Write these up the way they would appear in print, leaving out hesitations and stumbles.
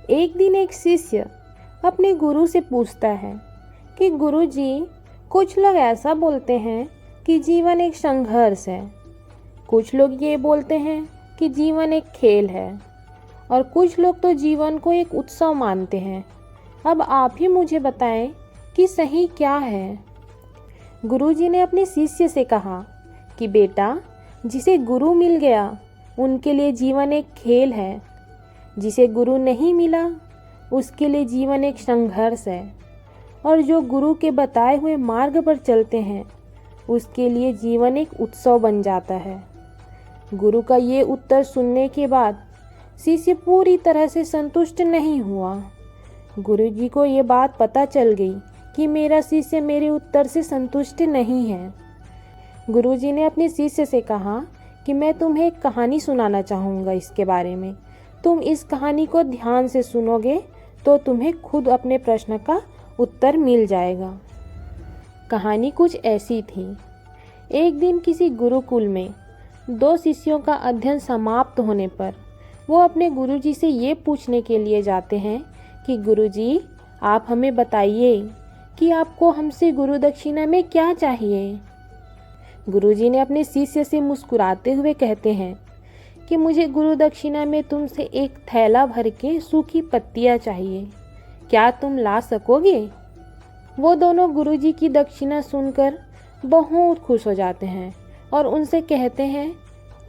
एक दिन एक शिष्य अपने गुरु से पूछता है कि गुरु जी, कुछ लोग ऐसा बोलते हैं कि जीवन एक संघर्ष है, कुछ लोग ये बोलते हैं कि जीवन एक खेल है, और कुछ लोग तो जीवन को एक उत्सव मानते हैं। अब आप ही मुझे बताएं कि सही क्या है। गुरुजी ने अपने शिष्य से कहा कि बेटा, जिसे गुरु मिल गया उनके लिए जीवन एक खेल है, जिसे गुरु नहीं मिला उसके लिए जीवन एक संघर्ष है, और जो गुरु के बताए हुए मार्ग पर चलते हैं उसके लिए जीवन एक उत्सव बन जाता है। गुरु का ये उत्तर सुनने के बाद शिष्य पूरी तरह से संतुष्ट नहीं हुआ। गुरु जी को ये बात पता चल गई कि मेरा शिष्य मेरे उत्तर से संतुष्ट नहीं है। गुरु जी ने अपने शिष्य से कहा कि मैं तुम्हें एक कहानी सुनाना चाहूँगा इसके बारे में। तुम इस कहानी को ध्यान से सुनोगे तो तुम्हें खुद अपने प्रश्न का उत्तर मिल जाएगा। कहानी कुछ ऐसी थी। एक दिन किसी गुरुकुल में दो शिष्यों का अध्ययन समाप्त होने पर वो अपने गुरुजी से ये पूछने के लिए जाते हैं कि गुरुजी, आप हमें बताइए कि आपको हमसे गुरु दक्षिणा में क्या चाहिए। गुरुजी ने अपने शिष्य से मुस्कुराते हुए कहते हैं कि मुझे गुरु दक्षिणा में तुमसे एक थैला भर के सूखी पत्तियाँ चाहिए, क्या तुम ला सकोगे। वो दोनों गुरुजी की दक्षिणा सुनकर बहुत खुश हो जाते हैं और उनसे कहते हैं,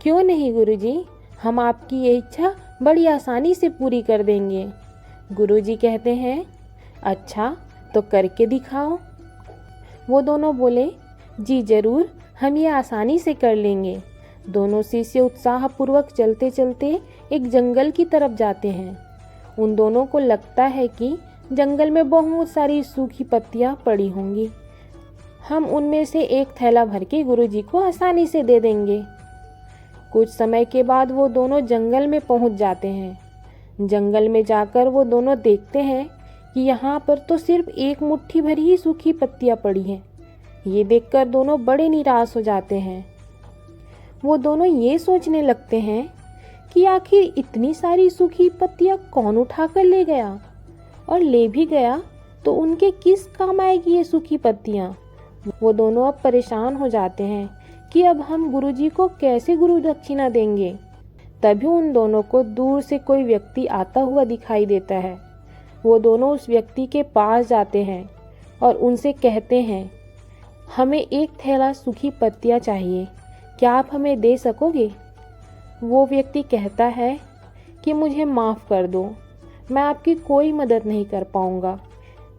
क्यों नहीं गुरुजी, हम आपकी ये इच्छा बड़ी आसानी से पूरी कर देंगे। गुरुजी कहते हैं, अच्छा तो करके दिखाओ। वो दोनों बोले, जी जरूर, हम ये आसानी से कर लेंगे। दोनों शिष्य उत्साहपूर्वक चलते चलते एक जंगल की तरफ जाते हैं। उन दोनों को लगता है कि जंगल में बहुत सारी सूखी पत्तियां पड़ी होंगी, हम उनमें से एक थैला भर के गुरुजी को आसानी से दे देंगे। कुछ समय के बाद वो दोनों जंगल में पहुंच जाते हैं। जंगल में जाकर वो दोनों देखते हैं कि यहाँ पर तो सिर्फ एक मुट्ठी भर ही सूखी पत्तियां पड़ी हैं। ये देखकर दोनों बड़े निराश हो जाते हैं। वो दोनों ये सोचने लगते हैं कि आखिर इतनी सारी सूखी पत्तियां कौन उठाकर ले गया, और ले भी गया तो उनके किस काम आएगी ये सूखी पत्तियां। वो दोनों अब परेशान हो जाते हैं कि अब हम गुरुजी को कैसे गुरु दक्षिणा देंगे। तभी उन दोनों को दूर से कोई व्यक्ति आता हुआ दिखाई देता है। वो दोनों उस व्यक्ति के पास जाते हैं और उनसे कहते हैं, हमें एक थैला सूखी पत्तियां चाहिए, क्या आप हमें दे सकोगे। वो व्यक्ति कहता है कि मुझे माफ़ कर दो, मैं आपकी कोई मदद नहीं कर पाऊँगा,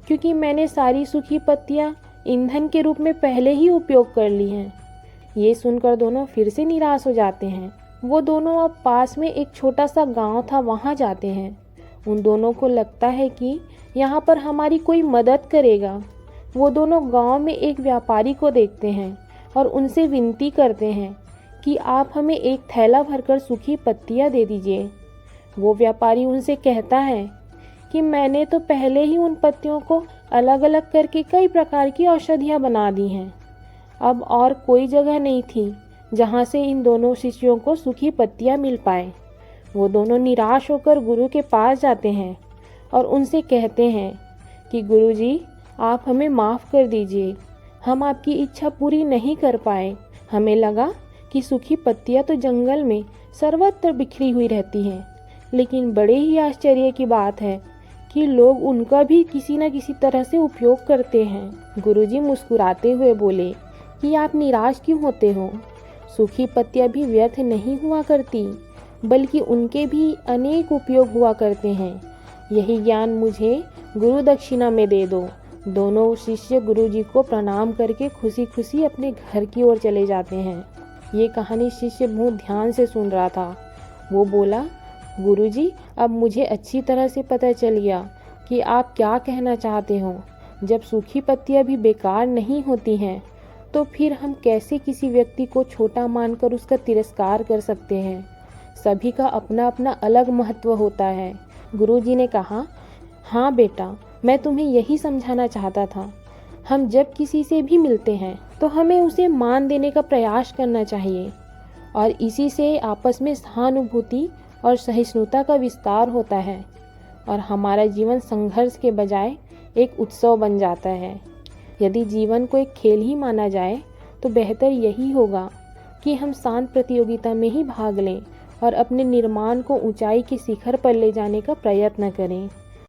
क्योंकि मैंने सारी सूखी पत्तियां ईंधन के रूप में पहले ही उपयोग कर ली हैं। ये सुनकर दोनों फिर से निराश हो जाते हैं। वो दोनों अब पास में एक छोटा सा गांव था, वहाँ जाते हैं। उन दोनों को लगता है कि यहाँ पर हमारी कोई मदद करेगा। वो दोनों गांव में एक व्यापारी को देखते हैं और उनसे विनती करते हैं कि आप हमें एक थैला भरकर सूखी पत्तियाँ दे दीजिए। वो व्यापारी उनसे कहता है कि मैंने तो पहले ही उन पत्तियों को अलग अलग करके कई प्रकार की औषधियाँ बना दी हैं। अब और कोई जगह नहीं थी जहाँ से इन दोनों शिष्यों को सूखी पत्तियाँ मिल पाए। वो दोनों निराश होकर गुरु के पास जाते हैं और उनसे कहते हैं कि गुरुजी, आप हमें माफ़ कर दीजिए, हम आपकी इच्छा पूरी नहीं कर पाए। हमें लगा कि सूखी पत्तियाँ तो जंगल में सर्वत्र बिखरी हुई रहती हैं, लेकिन बड़े ही आश्चर्य की बात है कि लोग उनका भी किसी न किसी तरह से उपयोग करते हैं। गुरुजी मुस्कुराते हुए बोले कि आप निराश क्यों होते हो, सूखी पत्तियाँ भी व्यर्थ नहीं हुआ करती, बल्कि उनके भी अनेक उपयोग हुआ करते हैं। यही ज्ञान मुझे गुरु दक्षिणा में दे दो। दोनों शिष्य गुरुजी को प्रणाम करके खुशी खुशी अपने घर की ओर चले जाते हैं। ये कहानी शिष्य बहुत ध्यान से सुन रहा था। वो बोला, गुरुजी, अब मुझे अच्छी तरह से पता चल गया कि आप क्या कहना चाहते हो। जब सूखी पत्तियाँ भी बेकार नहीं होती हैं, तो फिर हम कैसे किसी व्यक्ति को छोटा मानकर उसका तिरस्कार कर सकते हैं। सभी का अपना अपना अलग महत्व होता है। गुरुजी ने कहा, हाँ बेटा, मैं तुम्हें यही समझाना चाहता था। हम जब किसी से भी मिलते हैं तो हमें उसे मान देने का प्रयास करना चाहिए, और इसी से आपस में सहानुभूति और सहिष्णुता का विस्तार होता है। और हमारा जीवन संघर्ष के बजाय एक उत्सव बन जाता है। यदि जीवन को एक खेल ही माना जाए तो बेहतर यही होगा कि हम शांत प्रतियोगिता में ही भाग लें और अपने निर्माण को ऊंचाई के शिखर पर ले जाने का प्रयत्न करें।